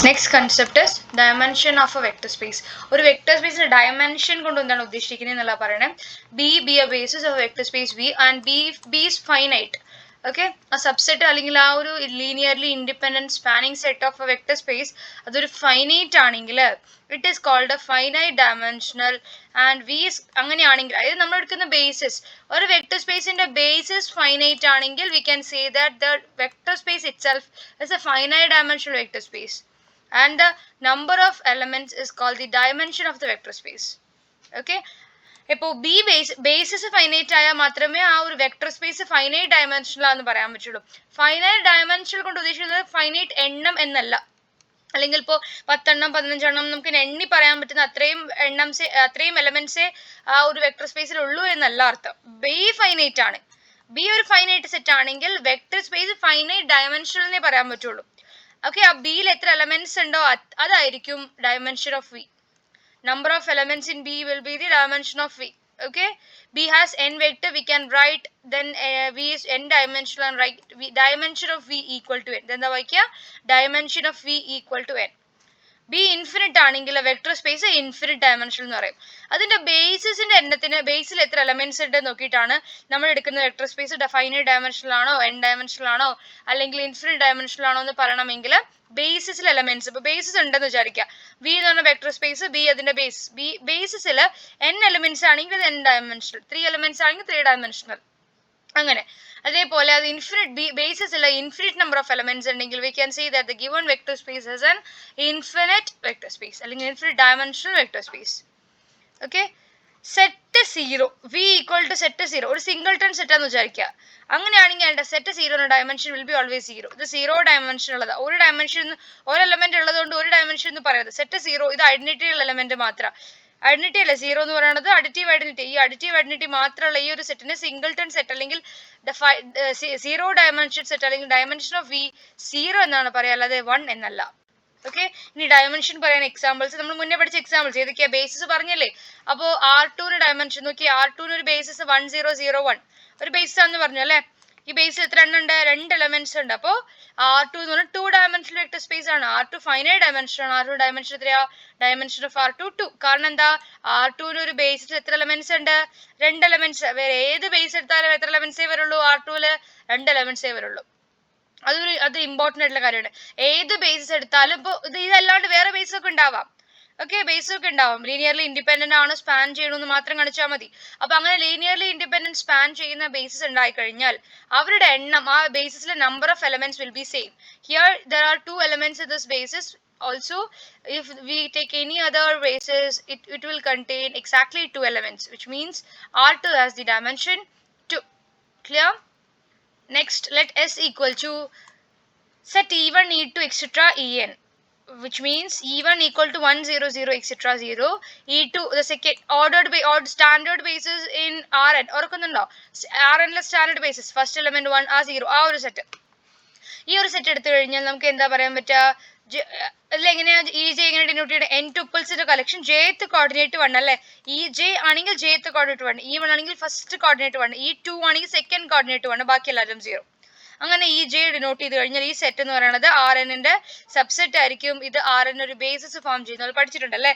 Next concept is dimension of a vector space. ഒരു vector സ്പേസിന്റെ dimension കൊണ്ട് എന്താണ് ഉദ്ദേശിക്കുന്നത് എന്നുള്ള പറയണേ. B A basis of vector space V and B is finite. Okay, ആ സബ്സെറ്റ് അല്ലെങ്കിൽ ആ ഒരു linearly independent spanning set of a vector space അതൊരു ഫൈനൈറ്റ് ആണെങ്കിൽ it is called a finite dimensional and V is അങ്ങനെയാണെങ്കിൽ അതായത് നമ്മൾ എടുക്കുന്ന ബേസിസ് ഒരു വെക്ടർ സ്പേസിന്റെ ബേസിസ് ഫൈനൈറ്റ് ആണെങ്കിൽ we can say that the vector space itself is A finite dimensional vector space and the number of elements is called the dimension of the vector space. Okay, ഇപ്പോൾ B basis finite ആയാൽ മാത്രമേ ആ ഒരു vector space finite dimensional ആണെന്ന് പറയാൻ പറ്റുള്ളൂ. Finite dimensional കൊണ്ട് ഉദ്ദേശിക്കുന്നത് ഫൈനൈറ്റ് എണ്ണം എന്നല്ല, അല്ലെങ്കിൽ ഇപ്പോൾ 10 എണ്ണം 15 എണ്ണം നമുക്ക് എണ്ണി പറയാൻ പറ്റുന്ന അത്രയും എലമെന്റ്സേ ആ ഒരു വെക്ടർ സ്പേസിൽ ഉള്ളൂ എന്നല്ല അർത്ഥം. ബി ഫൈനൈറ്റ് ആണ്. ബി ഒരു ഫൈനൈറ്റ് സെറ്റ് ആണെങ്കിൽ വെക്ടർ സ്പേസ് ഫൈനൈറ്റ് ഡയമെൻഷണൽ എന്നേ പറയാൻ പറ്റുള്ളൂ. ഓക്കെ, ആ ബിയിൽ എത്ര എലമെന്റ്സ് ഉണ്ടോ അതായിരിക്കും dimension of V. Number of elements in B will be the dimension of V. Okay, B has n vector, we can write then V is n dimensional and write dimension of V equal to n. Then the dimension of V equal to n. B infinite ആണെങ്കിൽ vector space infinite dimension എന്ന് പറയും. അതിന്റെ ബേസിന്റെ എണ്ണത്തിന് ബേസിൽ എത്ര elements ഉണ്ട് നോക്കിയിട്ടാണ് നമ്മൾ എടുക്കുന്ന വെക്ടർ സ്പേസ് ഫൈനൈറ്റ് ഡയമെൻഷനൽ ആണോ എൻ ഡയമെൻഷനൽ ആണോ അല്ലെങ്കിൽ ഇൻഫിനിറ്റ് ഡയമെൻഷനൽ ആണോ എന്ന് പറയണമെങ്കിൽ ബേസിസിൽ എലമെന്റ്സ് ഇപ്പൊ ബേസിസ് ഉണ്ടെന്ന് വിചാരിക്കുക. വി എന്ന് പറഞ്ഞ വെക്ടർ സ്പേസ് ബി അതിന്റെ ബേസിസിൽ n എലമെന്റ്സ് ആണെങ്കിൽ അത് n ഡയമെൻഷണൽ, 3 എലമെന്റ്സ് ആണെങ്കിൽ 3 ഡയമെൻഷണൽ. അങ്ങനെ അതേപോലെ അത് ഇൻഫിനിറ്റ് ബേസിസിൽ ഇൻഫിനിറ്റ് നമ്പർ ഓഫ് എലമെന്റ്സ് ഉണ്ടെങ്കിൽ we can say that the given vector space is an infinite vector space അല്ലെങ്കിൽ infinite dimensional vector space. Okay, set 0 V equal to set 0 ഒരു singleton set ആണെന്ന് വിചാരിക്കുക. അങ്ങനെയാണെങ്കിൽ set 0 dimension will be always 0. ഇത് 0 dimension ഉള്ളതാ. ഒരു dimension ഒരു element ഉള്ളതുകൊണ്ട് ഒരു ഡയമെൻഷൻ എന്ന് പറയുന്നത് സെറ്റ് 0 ഇത് ഐഡന്റിറ്റി ഉള്ള എലമെന്റ് മാത്രം. ഐഡന്റിറ്റി അല്ല 0 എന്ന് പറയുന്നത് അഡിറ്റീവ് ഐഡന്റിറ്റി. ഈ അഡിറ്റീവ് ഐഡന്റിറ്റി മാത്രമുള്ള ഈ ഒരു സെറ്റിന് സിംഗിൾട്ടൺ സെറ്റ് അല്ലെങ്കിൽ 0 ഡയമെൻഷൻ സെറ്റ് അല്ലെങ്കിൽ ഡയമെൻഷൻ ഓഫ് വി 0 എന്നാണ് പറയാ, അല്ലാതെ 1 എന്നല്ല. ഓക്കെ, ഇനി ഡയമെൻഷൻ പറയാൻ എക്സാമ്പിൾസ് നമ്മൾ മുന്നേ പഠിച്ച എക്സാമ്പിൾസ് ഏതൊക്കെയാ? ബേസിസ് പറഞ്ഞല്ലേ. അപ്പോൾ R2 ഡയമെൻഷൻ നോക്കി. R2 ഒരു ബേസിസ് 1001 ഒരു ബേസിസ് ആണെന്ന് പറഞ്ഞു അല്ലെ. ഈ ബേസിൽ എത്ര എണ്ണം ഉണ്ട്? 2 എലമെന്റ്സ് ഉണ്ട്. അപ്പോൾ R2 എന്ന് പറഞ്ഞാൽ 2 ഡയമെൻഷണൽ വെക്ടർ സ്പേസ് ആണ്. R2 ഫൈനൈറ്റ് ഡയമെൻഷൻ ആണ്. R2 ഡയമെൻഷൻ എത്രയാ? Dimension of R2 2. കാരണം എന്താ? R2 ഒരു ബേസിൽ എത്ര എലമെന്റ്സ് ഉണ്ട്? 2 എലമെന്റ്സ്. വേറെ ഏത് ബേസ് എടുത്താലും എത്ര എലമെന്റ്സേ വരുള്ളൂ? R2 2 എലമെന്റ്സേ വരുള്ളൂ. അത് ഇമ്പോർട്ടൻ്റ് ആയിട്ടുള്ള കാര്യമാണ്. ഏത് ബേസിസ് എടുത്താലും ഇപ്പോൾ ഇതല്ലാണ്ട് വേറെ ബേസ് ഒക്കെ ഉണ്ടാവാം. ഓക്കെ, ബേസ് ഒക്കെ ഉണ്ടാവും. ലീനിയർലി ഇൻഡിപെൻഡന്റ് ആണ്, സ്പാൻ ചെയ്യണമെന്ന് മാത്രം കാണിച്ചാൽ മതി. അപ്പൊ അങ്ങനെ ലീനിയർലി ഇൻഡിപെൻഡന്റ് സ്പാൻ ചെയ്യുന്ന ബേസിസ് ഉണ്ടായി കഴിഞ്ഞാൽ അവരുടെ എണ്ണം ആ ബേസിസിലെ number of elements will be same. Here there are 2 elements in this basis. Also, if we take any other basis, it will contain exactly 2 elements, which means R2 has the dimension 2. Clear? Next, let S equal to set E1, E2, etc. En, which means E1 equal to 1 0 0 etc. 0. E2 the second ordered by odd standard basis in Rn. ഓർക്കുന്നുണ്ടോ? Rnലെ standard basis first element 1 ആ 0 ആ ഒരു set. ഈ ഒരു set എടുത്തു കഴിഞ്ഞാൽ നമുക്ക് എന്താ പറയാൻ പറ്റുക? എങ്ങനെയാ ഇ ജെ എങ്ങനെ ഡിനോട്ട് ചെയ്യുന്നത്? n ടുപ്പിൾസിന്റെ കളക്ഷൻ. jth കോർഡിനേറ്റ് 1 അല്ലെ. ഇ ജെ ആണെങ്കിൽ jth കോർഡിനേറ്റ് 1, E1 ആണെങ്കിൽ ഫസ്റ്റ് കോർഡിനേറ്റ് 1, E2 ആണെങ്കിൽ സെക്കൻഡ് കോർഡിനേറ്റ് 1, ബാക്കി എല്ലാവരും 0. അങ്ങനെ ഈ ജെ ഡിനോട്ട് ചെയ്ത് കഴിഞ്ഞാൽ ഈ സെറ്റ് എന്ന് പറയുന്നത് Rnന്റെ സബ്സെറ്റ് ആയിരിക്കും. ഇത് Rn ഒരു ബേസിസ് ഫോം ചെയ്യുന്നത് പഠിച്ചിട്ടുണ്ട് അല്ലെ.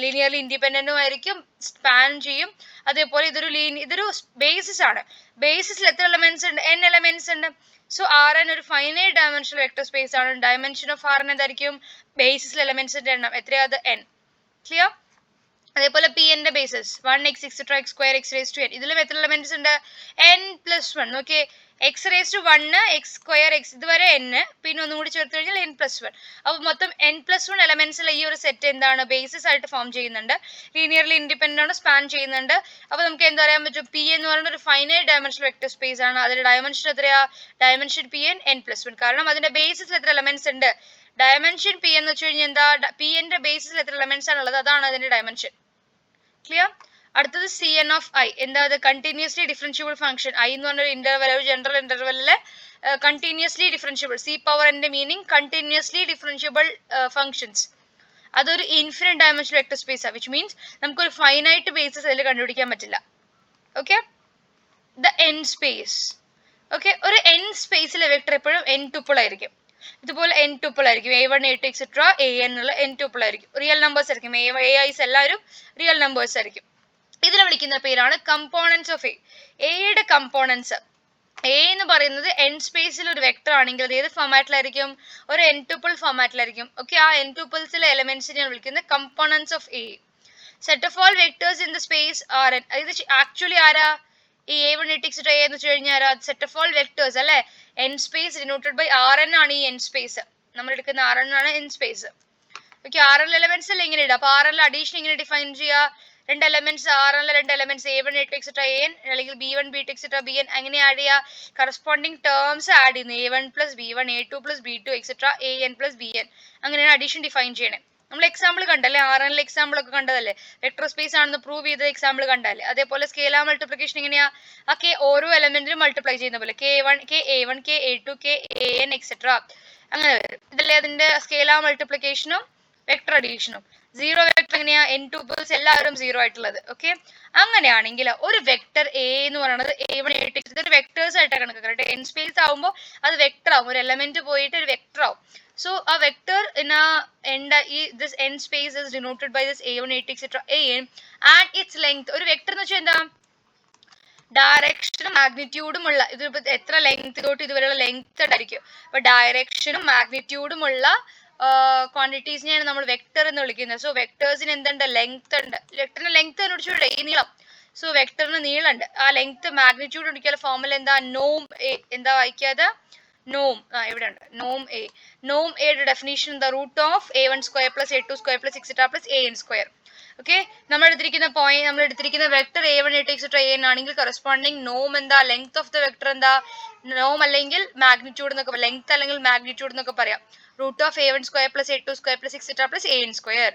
ലീനിയർലി ഇൻഡിപെൻഡന്റും ആയിരിക്കും, സ്പാൻ ചെയ്യും. അതേപോലെ ഇതൊരു ബേസിസ് ആണ്. ബേസിസിൽ എത്ര എലമെന്റ്സ് ഉണ്ട്? n എലമെന്റ്സ് ഉണ്ട്. സോ Rn ഒരു ഫൈനൈറ്റ് ഡയമെൻഷണൽ വെക്ടർ സ്പേസ് ആണ്. ഡയമെൻഷൻ ഓഫ് Rn എന്തായിരിക്കും? ബേസിസിലെ എലമെന്റ്സിന്റെ എണ്ണം എത്രയാ? അത് n. ക്ലിയർ? അതേപോലെ പി എൻ്റെ basis 1 x etcetera x square x raise to n. ഇതിലും എത്ര എലമെന്റ്സ് ഉണ്ട്? n+1. Okay, x raise to 1 x square x ഇതുവരെ n, പിന്നെ ഒന്നും കൂടി ചേർത്ത് കഴിഞ്ഞാൽ n+1. അപ്പോൾ മൊത്തം n+1 എലമെന്റ്സിലെ ഈ ഒരു സെറ്റ് എന്താണ്? ബേസിസ് ആയിട്ട് ഫോം ചെയ്യുന്നുണ്ട്. ലീനിയർലി ഇൻഡിപെൻഡന്റ് ആണ്, സ്പാൻ ചെയ്യുന്നുണ്ട്. അപ്പോൾ നമുക്ക് എന്താ പറയാൻ പറ്റും? പി എന്ന് പറയുന്ന ഒരു ഫൈനൈറ്റ് ഡയമെൻഷണൽ വെക്ടർ സ്പേസ് ആണ്. അതിന്റെ ഡയമെൻഷൻ എത്രയാ? Dimension P n+1. കാരണം അതിന്റെ ബേസിസിൽ എത്ര എലമെന്റ്സ് ഉണ്ട്? ഡയമെൻഷൻ പി എന്ന് വെച്ച് കഴിഞ്ഞാൽ എന്താ? പി എൻ്റെ ബേസിസിൽ എത്ര എലമെന്റ്സ് ആണുള്ളത് അതാണ് അതിന്റെ ഡയമെൻഷൻ. ക്ലിയർ? അടുത്തത് Cn ഓഫ് ഐ എന്താ? അത് കണ്ടിന്യൂസ്ലി ഡിഫറൻഷ്യബിൾ ഫംഗ്ഷൻ. ഐ എന്ന് പറഞ്ഞ ഒരു ഇന്റർവെൽ, ഒരു ജനറൽ ഇന്റർവെല്ലിലെ കണ്ടിന്യൂസ്ലി ഡിഫറൻഷ്യബിൾ. സി പവർ എൻ്റെ മീനിങ് കണ്ടിന്യൂസ്ലി ഡിഫറൻഷ്യബിൾ ഫംഗ്ഷൻസ്. അതൊരു ഇൻഫിനിറ്റ് ഡയമെൻഷണൽ വെക്ടർ സ്പേസ് ആണ്. വിച്ച് മീൻസ് നമുക്കൊരു ഫൈനൈറ്റ് ബേസിസ് അതിൽ കണ്ടുപിടിക്കാൻ പറ്റില്ല. Okay, the n space. Okay, ഒരു n സ്പേസിലെ വെക്ടർ എപ്പോഴും n ടുപ്പിൾ ആയിരിക്കും. ഇതുപോലെ n ട്യൂപ്പിൾ ആയിരിക്കും A1 A2 എക്സെട്ര AN എന്നുള്ള n ട്യൂപ്പിൾ ആയിരിക്കും. റിയൽ നമ്പേഴ്സ് ആയിരിക്കും. AIs എല്ലാവരും റിയൽ നമ്പേഴ്സ് ആയിരിക്കും. ഇതിനെ വിളിക്കുന്ന പേരാണ് കമ്പോണൻസ് ഓഫ് എയുടെ കമ്പോണൻസ്. എ എന്ന് പറയുന്നത് n സ്പേസിൽ ഒരു വെക്ടർ ആണെങ്കിൽ അത് ഏത് ഫോമാറ്റിലായിരിക്കും? ഒരു n ട്യൂപ്പിൾ ഫോമാറ്റിലായിരിക്കും. ഓക്കെ, ആ n ട്യൂപ്പിൾസിലെ എലമെന്റ്സിനെയാണ് വിളിക്കുന്നത് components of A. Set of all vectors in the space Rn. ഇത് ആക്ച്വലി ആരാ? ഈ A1 A2 എക്സെട്ര എന്ന് വെച്ച് കഴിഞ്ഞാൽ സെറ്റ് ഓഫ് ഓൾ വെക്ടേഴ്സ് അല്ലെ. n space denoted by Rn ആണ് ഈ n സ്പേസ്. നമ്മൾ എടുക്കുന്ന Rn ആണ് n space. Okay, Rn elements അല്ലേ ഇങ്ങനെ ഇടുക. അപ്പൊ Rn അഡീഷൻ ഇങ്ങനെ ഡിഫൈൻ ചെയ്യുക. രണ്ട് എലമെന്റ്സ് Rn രണ്ട് elements A1 A2 etcetera AN അല്ലെങ്കിൽ B1 B2 എക്സെട്ര BN അങ്ങനെ ആഡ് ചെയ്യുക. കറസ്പോണ്ടിങ് ടേംസ് ആഡ് ചെയ്യുന്നു. A1 plus B1 A2 plus B2 etcetera AN plus BN അങ്ങനെയാണ് അഡീഷൻ ഡിഫൈൻ ചെയ്യണേ. നമ്മൾ എക്സാമ്പിൾ കണ്ടല്ലേ, Rnൽ എക്സാമ്പിൾ ഒക്കെ കണ്ടതല്ലേ, വെക്ടർ സ്പേസ് ആണെന്ന് പ്രൂവ് ചെയ്ത എക്സാമ്പിൾ കണ്ടല്ലേ. അതേപോലെ സ്കേലാർ മൾട്ടിപ്ലിക്കേഷൻ എങ്ങനെയാ? ഒക്കെ ഓരോ എലമെന്റിനും മൾട്ടിപ്ലൈ ചെയ്യുന്ന പോലെ K1 K A2 KAN etcetera അങ്ങനെ വരും. ഇതല്ലേ അതിന്റെ സ്കേലാർ മൾട്ടിപ്ലിക്കേഷനും വെക്ടർ അഡീഷനും. സീറോ വെക്ടർ എങ്ങനെയാ? n ട്യൂപ്പിൾസ് എല്ലാവരും സീറോ ആയിട്ടുള്ളത്. ഓക്കെ, അങ്ങനെയാണെങ്കിൽ ഒരു വെക്ടർ എ എന്ന് പറയുന്നത് A1 A2 ഇതൊരു വെക്ടേഴ്സ് ആയിട്ടാണ് കണക്കാക്കുന്നത്. n സ്പേസ് ആവുമ്പോൾ അത് വെക്ടർ ആവും. ഒരു എലമെന്റ് പോയിട്ട് ഒരു വെക്ടർ ആവും. So a vector in this n space is denoted by this A1 A2 etc AN and its length. ഒരു വെക്ടർ എന്ന് വെച്ചാൽ എന്താ? ഡയറക്ഷനും മാഗ്നിറ്റ്യൂഡും ഉള്ള, ഇത് എത്ര ലെങ്ത് തൊട്ട് ഇതുവരെയുള്ള ലെങ്ത് ഉണ്ടായിരിക്കും. അപ്പൊ ഡയറക്ഷനും മാഗ്നിറ്റ്യൂഡും ഉള്ള ക്വാണ്ടിറ്റീസിനെയാണ് നമ്മൾ വെക്ടർ എന്ന് വിളിക്കുന്നത്. സോ വെക്ടേഴ്സിന് എന്തുണ്ട്? ലെങ്ത് ഉണ്ട്. വെക്ടറിന് ലെങ്ത് കണ്ടുപിടിച്ചൂടെ? ഈ നീളം. സോ വെക്ടറിന് നീളമുണ്ട്. ആ ലെങ്ത് മാഗ്നിറ്റ്യൂഡ് കണ്ടുപിടിക്കാനുള്ള ഫോർമുല എന്താ? നോം എ. എന്താ വായിക്കാതെ? നോം. ഇവിടെ ഉണ്ട് നോം എ. നോം എയുടെ ഡെഫിനിഷൻ എന്താ? Root of A1 square plus A2 square plus etcetera plus AN square. Okay, നമ്മൾ എടുത്തിരിക്കുന്ന vector A1 A2 etcetera AN ആണെങ്കിൽ കറസ്പോണ്ടിങ് നോം എന്താ? ലെങ്ത് ഓഫ് ദ വെക്ടർ എന്താ? നോം അല്ലെങ്കിൽ മാഗ്നിറ്റ്യൂഡ് എന്നൊക്കെ, ലെങ്ത് അല്ലെങ്കിൽ മാഗ്നിറ്റ്യൂഡ് എന്നൊക്കെ പറയാം. Root of A1 square plus A2 square plus etcetera plus AN square.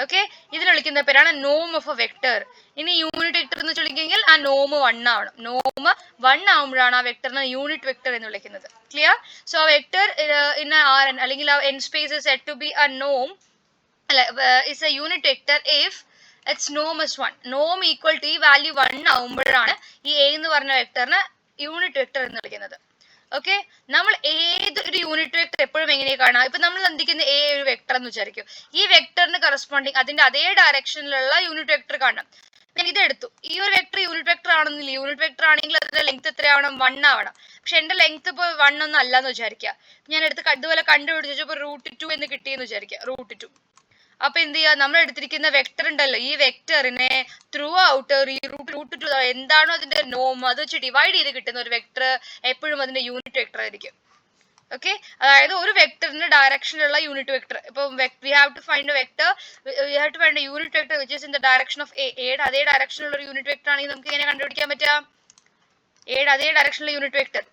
Okay, ഇതിന് വിളിക്കുന്ന പേരാണ് നോം ഓഫ് എ വെക്ടർ. ഇനി യൂണിറ്റ് വെക്ടർ എന്ന് വിളിക്കുമെങ്കിൽ ആ നോം 1 ആണ്. നോം 1 ആകുമ്പോഴാണ് ആ വെക്ടറിനെ യൂണിറ്റ് വെക്ടർ എന്ന് വിളിക്കുന്നത്. ക്ലിയർ? സോ ആ വെക്ടർ ഇൻ Rn അല്ലെങ്കിൽ ആ n space is said to be a norm is a unit vector if its norm is 1. norm equal to ഈ വാല്യൂ 1 ആകുമ്പോഴാണ് ഈ A എന്ന് പറഞ്ഞ വെക്ടറിനെ യൂണിറ്റ് വെക്ടർ എന്ന് വിളിക്കുന്നത്. ഓക്കെ, നമ്മൾ ഏതൊരു യൂണിറ്റ് വെക്ടർ എപ്പോഴും എങ്ങനെ കാണാം? ഇപ്പൊ നമ്മൾ ചിന്തിക്കുന്ന A ഒരു വെക്ടർ എന്ന് വിചാരിക്കും. ഈ വെക്ടറിന് കറസ്പോണ്ടിങ് അതിന്റെ അതേ ഡയറക്ഷനിലുള്ള യൂണിറ്റ് വെക്ടർ കാണാം. ഞാൻ ഇത് എടുത്തു. ഈ ഒരു വെക്ടർ യൂണിറ്റ് വെക്ടർ ആണെന്നില്ല. യൂണിറ്റ് വെക്ടർ ആണെങ്കിൽ അതിന്റെ ലെങ്ത് എത്രയാവണം? 1 ആവണം. പക്ഷെ എന്റെ ലെങ്ത് ഇപ്പോൾ 1 ഒന്നും അല്ല എന്ന് വിചാരിക്കുക. ഞാൻ എടുത്ത് ഇതുപോലെ കണ്ടുപിടിച്ചപ്പോൾ √2 എന്ന് കിട്ടിയെന്ന് വിചാരിക്കുക. √2. അപ്പൊ എന്ത് ചെയ്യുക? നമ്മൾ എടുത്തിരിക്കുന്ന വെക്ടർ ഉണ്ടല്ലോ, ഈ വെക്ടറിനെ ത്രൂ ഔട്ട് √2 എന്താണോ അതിന്റെ നോം അത് വെച്ച് ഡിവൈഡ് ചെയ്ത് കിട്ടുന്ന ഒരു വെക്ടർ എപ്പോഴും അതിന്റെ യൂണിറ്റ് വെക്ടർ ആയിരിക്കും. ഓക്കെ, അതായത് ഒരു വെക്ടറിന്റെ ഡയറക്ഷനിലുള്ള യൂണിറ്റ് വെക്ടർ. ഇപ്പൊ we have to find a unit vector which is in the direction of A. എയുടെ അതേ ഡയറക്ഷനിലുള്ള ഒരു യൂണിറ്റ് വെക്ടർ ആണെങ്കിൽ നമുക്ക് എങ്ങനെ കണ്ടുപിടിക്കാൻ പറ്റുക? എയുടെ അതേ ഡയറക്ഷനിലുള്ള യൂണിറ്റ് വെക്ടർ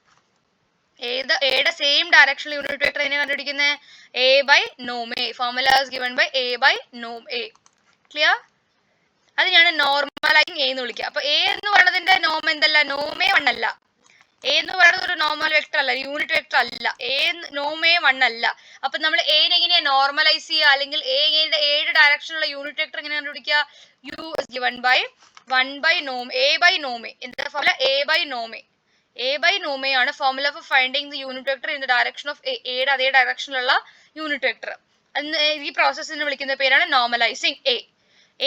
എയുടെ സെയിം ഡയറക്ഷനിൽ യൂണിറ്റ് വെക്ടർ എങ്ങനെ കണ്ടുപിടിക്കുന്നത്? A by norm A. Formula is given by A by norm A. Clear? അത് ഞാൻ നോർമലൈസിങ് A എന്ന് വിളിക്കുക. അപ്പൊ A എന്ന് പറയുന്നതിന്റെ നോം എന്തല്ല? നോമേ 1 അല്ല. A എന്ന് പറയുന്നത് ഒരു നോർമൽ വെക്ടർ അല്ല, യൂണിറ്റ് വെക്ടർ അല്ല. നോമേ 1 അല്ല. അപ്പൊ നമ്മൾ എനെ എങ്ങനെയാ നോർമലൈസ് ചെയ്യുക? അല്ലെങ്കിൽ എയുടെ ഡയറക്ഷനിലുള്ള യൂണിറ്റ് വെക്ടർ എങ്ങനെ കണ്ടുപിടിക്കുക? U is given by 1 by norm A by norm A. എന്താ formula? A by norm A. A by norm A ആണ് formula for finding the unit vector in the direction of എയുടെ അതേ ഡയറക്ഷനിലുള്ള unit vector. ഈ പ്രോസസ്സിനെ വിളിക്കുന്ന പേരാണ് normalising A.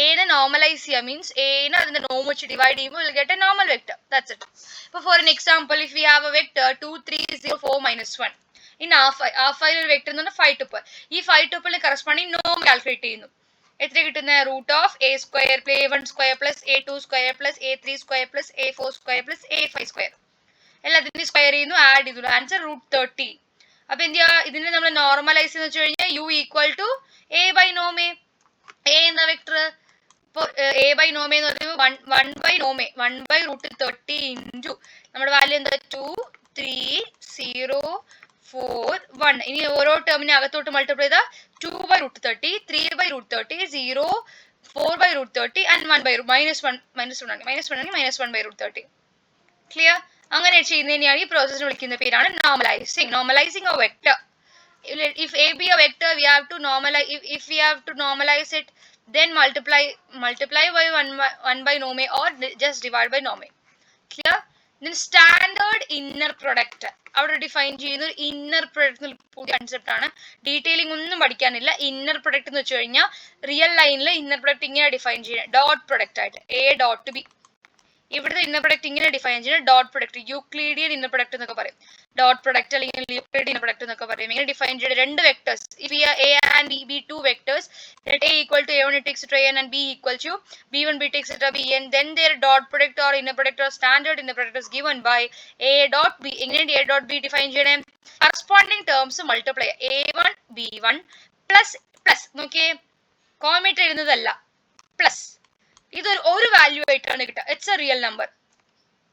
എനെ നോർമലൈസ് ചെയ്യുക മീൻസ് എനെ അതിന്റെ നോം വെച്ച് ഡിവൈഡ് ചെയ്യുമ്പോൾ will get a normal vector. That's it. ഇപ്പോൾ for an example, if we have a vector 2 3 0 4 -1 in R5 ഒരു വെക്ടർ എന്ന് പറഞ്ഞാൽ 5 ട്യൂപ്പിൾ. ഈ 5 ട്യൂപ്പിളിന് കറസ്പോണ്ടിങ് നോം കാൽക്കുലേറ്റ് ചെയ്യുന്നു. എത്ര കിട്ടുന്ന? Root of A square A1 square plus A2 square plus A3 square plus A4 square plus A5 square. എല്ലാത്തിനും square ചെയ്യുന്നു, add ചെയ്തു. ആൻസർ √30. അപ്പൊ എന്ത് ചെയ്യുക? ഇതിനെ നമ്മൾ നോർമലൈസ് എന്ന് വെച്ച് കഴിഞ്ഞാൽ U equal to A by നോം A. A എന്താ വെക്ടർ? ഇപ്പോൾ A ബൈ നോം എന്ന് പറയുമ്പോൾ 1 ബൈ നോം A 1 ബൈ √30 ഇൻറ്റു നമ്മുടെ വാല്യൂ എന്താ? 2 3 0 4 1. ഇനി ഓരോ ടേമിനെ അകത്തോട്ട് മൾട്ടിപ്ലൈ ചെയ്താൽ 2 by √30 3 by √30 0 4 by √30 and 1 by -1 by √30. Clear? അങ്ങനെ ചെയ്യുന്നതിനെയാണ് ഈ പ്രോസസ്സിന് വിളിക്കുന്ന പേരാണ് normalising a vector. If A be a vector, we have to normalize. If we have to normalize it, then multiply by 1 by norm A or just divide by norm A. Clear? Then standard inner product അവിടെ define ചെയ്യുന്ന ഒരു inner product പുതിയ concept ആണ്. Detailing ഒന്നും പഠിക്കാനില്ല. Inner product എന്ന് വെച്ച് കഴിഞ്ഞാൽ real ലൈനിൽ ഇന്നർ പ്രൊഡക്റ്റ് ഇങ്ങനെ ഡിഫൈൻ ചെയ്യുന്നത് ഡോട്ട് പ്രൊഡക്റ്റ് ആയിട്ട് എ ഡോട്ട് ബി. ഇവിടുത്തെ ഇന്നർ പ്രൊഡക്റ്റ് ഇങ്ങനെ ഡിഫൈൻ ചെയ്യുന്നത് dot product, Euclidean inner product എന്നൊക്കെ പറയും. ഡോട്ട് പ്രൊഡക്റ്റ് അല്ലെങ്കിൽ യൂക്ലിഡിയൻ ഇന്നർ പ്രൊഡക്റ്റ് എന്നൊക്കെ പറയും. ഇങ്ങനെ ഡിഫൈൻ ചെയ്ത രണ്ട് vectors, if a and b two vectors, let a equal to a1 etc n and b equal to b1 b2 etc bn, then their dot product or inner product or standard inner product is given by a dot b. എങ്ങനെയാണ് a dot b define ചെയ്യണേ? Corresponding terms multiply a1 b1 plus plus നോക്കിയേ, കോമേറ്റ് എഴുതുന്നതല്ല, plus ഇതൊരു ഒരു value ആയിട്ടാണ് കിട്ടുക. It's A real number.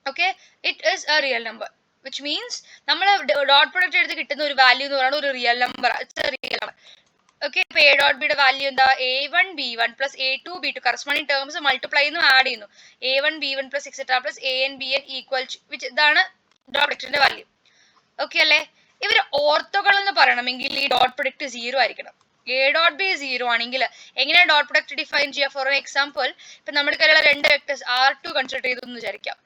Okay, it is A real number, which means നമ്മൾ dot product എടുത്ത് കിട്ടുന്ന ഒരു വാല്യൂ എന്ന് പറയുന്നത് ഒരു real number. It's A real number. Okay, ഇപ്പൊ എ ഡോട്ട് ബിയുടെ വാല്യൂ എന്താ? a1 b1 plus a2 b2 corresponding terms multiply ചെയ്യുന്നു, ആഡ് ചെയ്യുന്നു. a1 b1 plus etcetera plus an bn equal which ഇതാണ് ഡോട്ട് പ്രൊഡക്റ്റിന്റെ വാല്യൂ. ഓക്കെ അല്ലേ? ഇവർ ഓർത്തോകൾ എന്ന് പറയണമെങ്കിൽ ഈ ഡോട്ട് പ്രൊഡക്റ്റ് 0 ആയിരിക്കണം. എ ഡോട്ട് ബി 0 ആണെങ്കിൽ എങ്ങനെയാണ് ഡോട്ട് പ്രൊഡക്റ്റ് ഡിഫൈൻ ചെയ്യുക? ഫോർ എക്സാമ്പിൾ, ഇപ്പൊ നമ്മുടെ കയ്യിലുള്ള രണ്ട് വെക്ടേഴ്സ് R2 കൺസിഡർ ചെയ്തു എന്ന് വിചാരിക്കാം.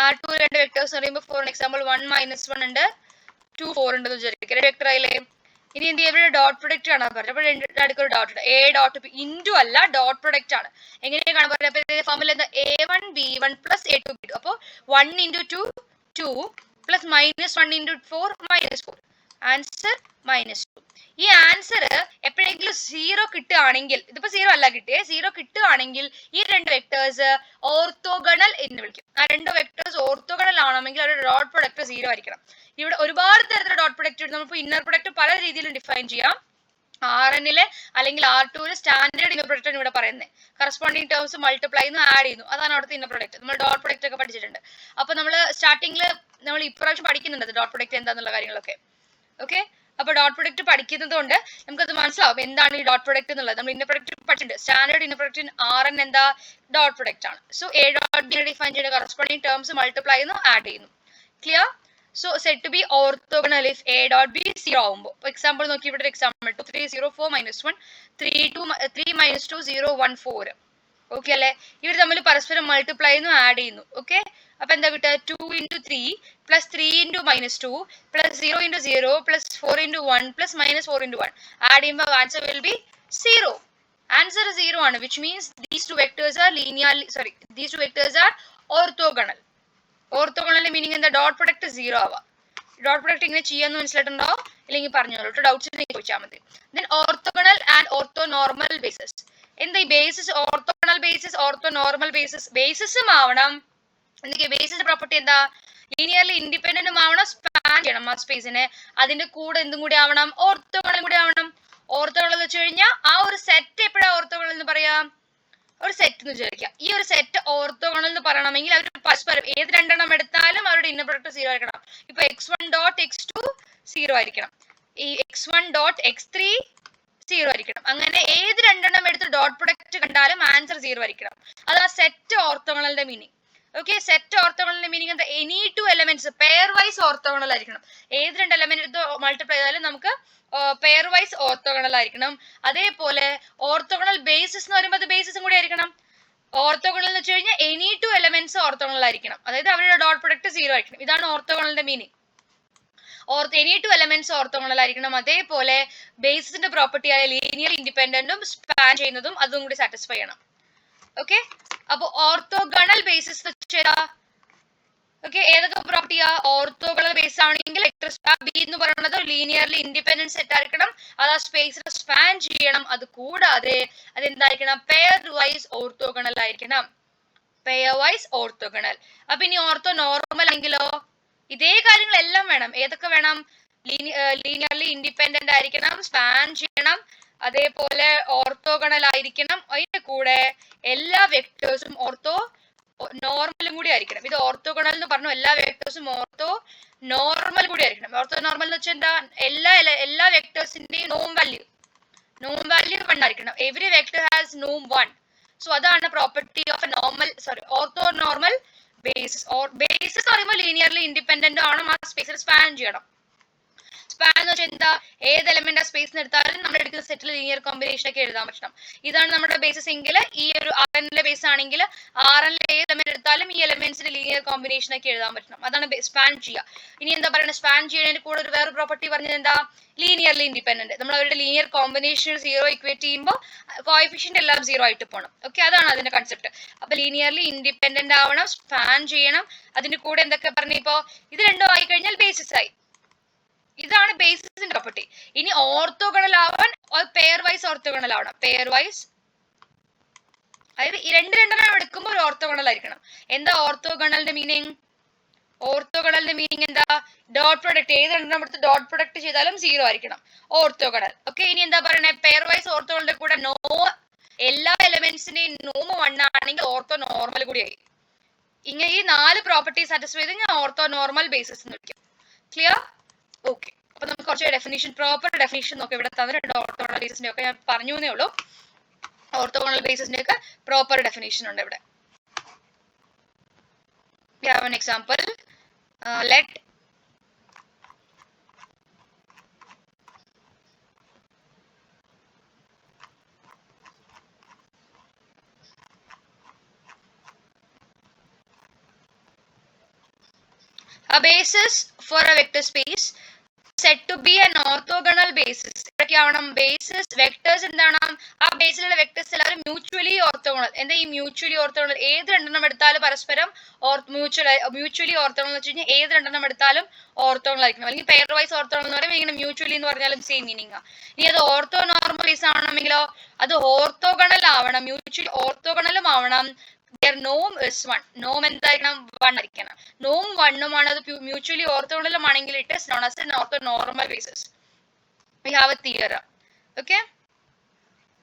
R2 രണ്ട് വെക്ടേഴ്സ് പറയുമ്പോൾ ഫോർ എക്സാമ്പിൾ 1 - 1 ഉണ്ട്, 2 4 ഉണ്ടെന്ന് വിചാരിക്കാം. രണ്ട് വെക്ടർ ആയില്ലേ? ഇനി എന്ത് ചെയ്യുക? ഡോട്ട് പ്രൊഡക്റ്റ് കാണാൻ പറഞ്ഞത്. അപ്പോൾ രണ്ടിടക്കൊരു ഡോട്ട് ഉണ്ട്. എ ഡോട്ട് ബി ഇൻറ്റു അല്ല, ഡോട്ട് പ്രൊഡക്റ്റ് ആണ്. എങ്ങനെയാണ് കാണാൻ പറഞ്ഞത്? അപ്പോൾ ഫോമിൽ എന്താ? a1 b1 plus a2 b2. അപ്പോൾ 1 × 2 2 പ്ലസ് -1 × 4 -4. ആൻസർ -2. ഈ ആൻസർ എപ്പോഴെങ്കിലും 0 കിട്ടുകയാണെങ്കിൽ, ഇതിപ്പോ 0 അല്ല കിട്ടിയേ, 0 കിട്ടുകയാണെങ്കിൽ ഈ രണ്ട് വെക്ടേഴ്സ് ഓർത്തോഗണൽ എന്ന് വിളിക്കും. ആ രണ്ട് വെക്ടേഴ്സ് ഓർത്തോഗണൽ ആണെങ്കിൽ അവരുടെ ഡോട്ട് പ്രൊഡക്റ്റ് 0 ആയിരിക്കണം. ഇവിടെ ഒരുപാട് തരത്തിലുള്ള ഡോട്ട് പ്രൊഡക്റ്റ് ഉണ്ട്. നമുക്ക് ഇന്നർ പ്രൊഡക്റ്റ് പല രീതിയിലും ഡിഫൈൻ ചെയ്യാം. Rnലെ അല്ലെങ്കിൽ R2ലെ സ്റ്റാൻഡേർഡ് ഇന്നർ പ്രൊഡക്റ്റ് ആണ് ഇവിടെ പറയുന്നത്. കറസ്പോണ്ടിങ് ടേംസ് മൾട്ടിപ്ലൈ ചെയ്യുന്നു, ആഡ് ചെയ്യുന്നു, അതാണ് അവിടുത്തെ ഇന്നർ പ്രൊഡക്റ്റ്. നമ്മൾ ഡോട്ട് പ്രൊഡക്റ്റ് ഒക്കെ പഠിച്ചിട്ടുണ്ട്. അപ്പൊ നമ്മൾ സ്റ്റാർട്ടിങ്ങിൽ നമ്മൾ ഇപ്രാവശ്യം പഠിക്കുന്നുണ്ട് ഡോട്ട് പ്രൊഡക്റ്റ് എന്താന്നുള്ള കാര്യങ്ങളൊക്കെ. ഓക്കെ, അപ്പൊ ഡോട്ട് പ്രൊഡക്റ്റ് പഠിക്കുന്നത് കൊണ്ട് നമുക്കത് മനസ്സിലാവും എന്താണ് ഈ ഡോട്ട് പ്രൊഡക്റ്റ് എന്നുള്ളത്. നമ്മൾ ഇന്നർ പ്രൊഡക്റ്റ് പഠിച്ചിട്ടുണ്ട്. സ്റ്റാൻഡേർഡ് ഇന്നർ പ്രൊഡക്റ്റ് Rn എന്താ? ഡോട്ട് പ്രൊഡക്റ്റ് ആണ്. So A dot B define ചെയ്യുന്ന കറസ്പോണ്ടിങ് ടേംസ് മൾട്ടിപ്ലൈ ചെയ്യുന്നു, ആഡ് ചെയ്യുന്നു. Clear? So said to be orthogonal if a dot b 0 ആവുമ്പോൾ. എക്സാമ്പിൾ നോക്കി, ഇവിടെ എക്സാമ്പിൾ 2 3 0 4 -1 3 -2 0 1 4. ഓക്കെ അല്ലേ? ഇവർ തമ്മിൽ പരസ്പരം മൾട്ടിപ്ലൈ ചെയ്യുന്നു, ആഡ് ചെയ്യുന്നു. ഓക്കെ, അപ്പൊ എന്താ കിട്ടുക? 2 × 3 plus 3 × -2 plus 0 × 0 plus 4 × 1 plus -4 × 1. Add ചെയ്യുമ്പോൾ ആൻസർ വിൽ ബി 0. ആൻസർ 0 ആണ്, which means these two vectors are orthogonal. ഓർത്തോഗണലിന്റെ മീനിങ് എന്താ? ഡോട്ട് പ്രൊഡക്റ്റ് 0 ആവാം. ഡോട്ട് പ്രൊഡക്റ്റ് ഇങ്ങനെ ചെയ്യാന്ന് മനസ്സിലായിട്ടുണ്ടോ? ഇല്ലെങ്കിൽ പറഞ്ഞോളൂ, ഡൗട്ട്സ് ചോദിച്ചാൽ മതി. Then orthogonal and orthonormal basis. എന്താ ഈ basis? Orthogonal basis, orthonormal basis. ബേസിസും ആവണം. എന്തൊക്കെ ബേസിസ് പ്രോപ്പർട്ടി എന്താ? ലീനിയർലി ഇൻഡിപെൻഡന്റും ആവണം, സ്പാൻ ചെയ്യണം ആ സ്പേസിനെ. അതിന്റെ കൂടെ എന്തും കൂടി ആവണം? ഓർത്തോഗണലും കൂടി ആവണം. ഓർത്തോഗണൽ എന്ന് വെച്ച് കഴിഞ്ഞാൽ ആ ഒരു സെറ്റ് എപ്പോഴാണ് ഓർത്തോഗണൽ എന്ന് പറയാം? ഒരു സെറ്റ് എന്ന് വിചാരിക്കാം. ഈ ഒരു സെറ്റ് ഓർത്തോഗണൽ എന്ന് പറയണമെങ്കിൽ അവർ പരസ്പരം ഏത് രണ്ടെണ്ണം എടുത്താലും അവരുടെ ഇന്നർ പ്രൊഡക്റ്റ് 0 ആയിരിക്കണം. ഇപ്പൊ x1 ഡോട്ട് x2 0 ആയിരിക്കണം, ഈ x1 ഡോട്ട് x3 0 ആയിരിക്കണം. അങ്ങനെ ഏത് രണ്ടെണ്ണം എടുത്ത് ഡോട്ട് പ്രൊഡക്റ്റ് കണ്ടാലും ആൻസർ 0 ആയിരിക്കണം. അതാണ് സെറ്റ് ഓർത്തോഗണലിന്റെ മീനിങ്. ഓക്കെ, സെറ്റ് ഓർത്തോഗണലിന്റെ മീനിങ് എന്താ? Any two elements pairwise orthogonal ആയിരിക്കണം. ഏത് രണ്ട് എലമെന്റ് എടുത്ത് മൾട്ടിപ്ലൈ ചെയ്താലും നമുക്ക് പെയർ വൈസ് ഓർത്തോഗണൽ ആയിരിക്കണം. അതേപോലെ ഓർത്തോഗണൽ ബേസിസ് എന്ന് പറയുമ്പോൾ അത് ബേസിസും കൂടി ആയിരിക്കണം. ഓർത്തോഗണൽ എന്ന് വെച്ച് കഴിഞ്ഞാൽ എനി ടു എലമെന്റ്സ് ഓർത്തോഗണൽ ആയിരിക്കണം. അതായത് അവരുടെ ഡോട്ട് പ്രൊഡക്റ്റ് 0 ആയിരിക്കണം. ഇതാണ് ഓർത്തോഗണലിന്റെ meaning. Any two elements orthogonal ആയിരിക്കണം. അതേപോലെ ബേസിസിന്റെ പ്രോപ്പർട്ടി ആയ ലീനിയർ ഇൻഡിപെൻഡന്റും സ്പാൻ ചെയ്യുന്നതും അതും കൂടി സാറ്റിസ്ഫൈ ചെയ്യണം. ഓക്കെ, അപ്പൊ ഓർത്തോഗണൽ ബേസിസ് വെച്ചാ ഓക്കെ ഏതൊക്കെ പ്രോപ്പർട്ടിയാ? ഓർത്തോഗണൽ ബേസ് ആണെങ്കിൽ ബി എന്ന് പറയുന്നത് ലീനിയർലി ഇൻഡിപെൻഡന്റ് സെറ്റ് ആയിരിക്കണം. അത് ആ സ്പേസിൽ സ്പാൻ ചെയ്യണം. അത് കൂടാതെ അതെന്തായിരിക്കണം? പെയർ വൈസ് ഓർത്തോഗണൽ ആയിരിക്കണം. Pairwise orthogonal. അപ്പൊ ഇനി ഓർത്തോ നോർമൽ ആണെങ്കിലോ ഇതേ കാര്യങ്ങളെല്ലാം വേണം. ഏതൊക്കെ വേണം? ലീനിയർലി ഇൻഡിപെൻഡന്റ് ആയിരിക്കണം, സ്പാൻ ചെയ്യണം, അതേപോലെ ഓർത്തോഗണൽ ആയിരിക്കണം. അതിന്റെ കൂടെ എല്ലാ വെക്ടേഴ്സും ഓർത്തോ നോർമലും കൂടി ആയിരിക്കണം. ഇത് ഓർത്തോഗണൽ എന്ന് പറഞ്ഞു, എല്ലാ വെക്ടേഴ്സും ഓർത്തോ നോർമൽ കൂടി ആയിരിക്കണം. ഓർത്തോ നോർമൽ എന്ന് വെച്ചാൽ എന്താ? എല്ലാ വെക്ടേഴ്സിന്റെയും നോം വാല്യൂ 1 ആയിരിക്കണം. എവറി വെക്ടർ ഹാസ് നോം 1. സോ അതാണ് property of a orthonormal basis. Basis പറയുമ്പോൾ ലീനിയർലി ഇൻഡിപെൻഡന്റ് ആണ്, ആ സ്പേസിൽ സ്പാൻ ചെയ്യണം. സ്പാൻ എന്ന് വെച്ചാൽ എന്താ, ഏത് എലമെന്റ് ആ സ്പേസ് എടുത്താലും നമ്മൾ എടുക്കുന്ന സെറ്റിൽ ലീനിയർ കോമ്പിനേഷൻ ഒക്കെ എഴുതാൻ പറ്റണം. ഇതാണ് നമ്മുടെ ബേസിസ് എങ്കിൽ ഈ ഒരു Rnലെ ബേസ് ആണെങ്കിൽ Rnലെ ഏത് എലമെന്റ് എടുത്താലും ഈ എലമെന്റ്സിന്റെ ലീനിയർ കോമ്പിനേഷൻ ഒക്കെ എഴുതാൻ പറ്റണം. അതാണ് സ്പാൻ ചെയ്യുക. ഇനി എന്താ പറയുന്നത്, സ്പാൻ ചെയ്യുന്നതിന് കൂടെ ഒരു വേറെ പ്രോപ്പർട്ടി പറഞ്ഞത് എന്താ, ലീനിയർലി ഇൻഡിപെൻഡന്റ്. നമ്മൾ അവരുടെ ലീനിയർ കോമ്പിനേഷൻ 0 ഇക്വേറ്റ് ചെയ്യുമ്പോൾ കോഎഫിഷ്യന്റ് എല്ലാം 0 ആയിട്ട് പോകണം. ഓക്കെ, അതാണ് അതിന്റെ കൺസെപ്റ്റ്. അപ്പൊ ലീനിയർലി ഇൻഡിപെൻഡന്റ് ആവണം, സ്പാൻ ചെയ്യണം. അതിന്റെ കൂടെ എന്തൊക്കെ പറഞ്ഞു, ഇപ്പോ ഇത് രണ്ടും ആയി കഴിഞ്ഞാൽ ബേസിസ് ആയി. ഇതാണ് ബേസിസിന്റെ പ്രോപ്പർട്ടി. ഇനി ഓർത്തോഗണൽ ആവാൻ പെയർ വൈസ് ഓർത്തോഗണൽ ആവണം. പെയർ വൈസ് അതായത് ഈ രണ്ടെണ്ണം എടുക്കുമ്പോൾ ഒരു ഓർത്തോഗണൽ ആയിരിക്കണം. എന്താ ഓർത്തോഗണലിന്റെ മീനിങ്? ഓർത്തോഗണലിന്റെ മീനിങ് എന്താ, ഡോട്ട് പ്രൊഡക്റ്റ്, ഏത് രണ്ടെണ്ണം എടുത്ത് ഡോട്ട് പ്രൊഡക്റ്റ് ചെയ്താലും 0 ആയിരിക്കണം, ഓർത്തോഗണൽ. ഓക്കെ, ഇനി എന്താ പറയണേ, പെയർ വൈസ് ഓർത്തോഗണലിന്റെ കൂടെ എല്ലാ എലമെന്റ്സിന്റെയും നോം 1 ആണെങ്കിൽ ഓർത്തോ നോർമൽ കൂടിയായി. ഇങ്ങനെ ഈ 4 പ്രോപ്പർട്ടി സാറ്റിസ്ഫൈ ചെയ്ത് ഞാൻ ഓർത്തോ നോർമൽ ബേസിസ് എന്ന് വിളിക്കും. ക്ലിയർ? ഓക്കെ, അപ്പൊ നമുക്ക് കുറച്ച് ഡെഫിനിഷൻ, പ്രോപ്പർ ഡെഫിനിഷൻ നോക്കാം. ഇവിടെ തന്നിട്ടുണ്ട് ഓർത്തോഗണൽ ബേസിന്റെ ഒക്കെ, ഞാൻ പറഞ്ഞു എന്നേ ഉള്ളൂ. ഓർത്തോഗണൽ ബേസിന്റെ ഒക്കെ പ്രോപ്പർ ഡെഫിനിഷൻ ഉണ്ട് ഇവിടെ. We have an example. Let a basis for a vector space set to be an orthogonal basis. ഇതൊക്കെയാവണം ബേസിസ്. വെക്ടേഴ്സ് എന്താണ്, ആ ബേസിലുള്ള വെക്ടേഴ്സ് എല്ലാവരും മ്യൂച്വലി ഓർത്തോഗണൽ. എന്താ ഈ മ്യൂച്വലി ഓർത്തോഗണൽ? ഏത് രണ്ടെണ്ണം എടുത്താലും പരസ്പരം മ്യൂച്വലി ഓർത്തോഗണൽ എന്ന് വെച്ച് കഴിഞ്ഞാൽ ഏത് രണ്ടെണ്ണം എടുത്താലും ഓർത്തോഗണൽ ആയിരിക്കണം. അല്ലെങ്കിൽ പെയർ വൈസ് ഓർത്തോഗണൽ എന്ന് പറയുമ്പോൾ ഇങ്ങനെ മ്യൂച്വലി എന്ന് പറഞ്ഞാലും സെയിം മീനിങ്. ഇനി അത് ഓർത്തോ നോർമൽ ബേസ് ആവണമെങ്കിലോ അത് ഓർത്തോഗണൽ ആവണം, മ്യൂച്വലി ഓർത്തോഗണലും ആവണം. Their norm is 1. Norm എന്തായിരിക്കണം? 1 ആയിരിക്കണം. Norm 1 ആണ്, അത് മ്യൂച്വലി ഓർത്തോഗണലും ആണെങ്കിൽ it is known as an orthonormal basis. We have a theorem. Okay?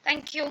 Thank you.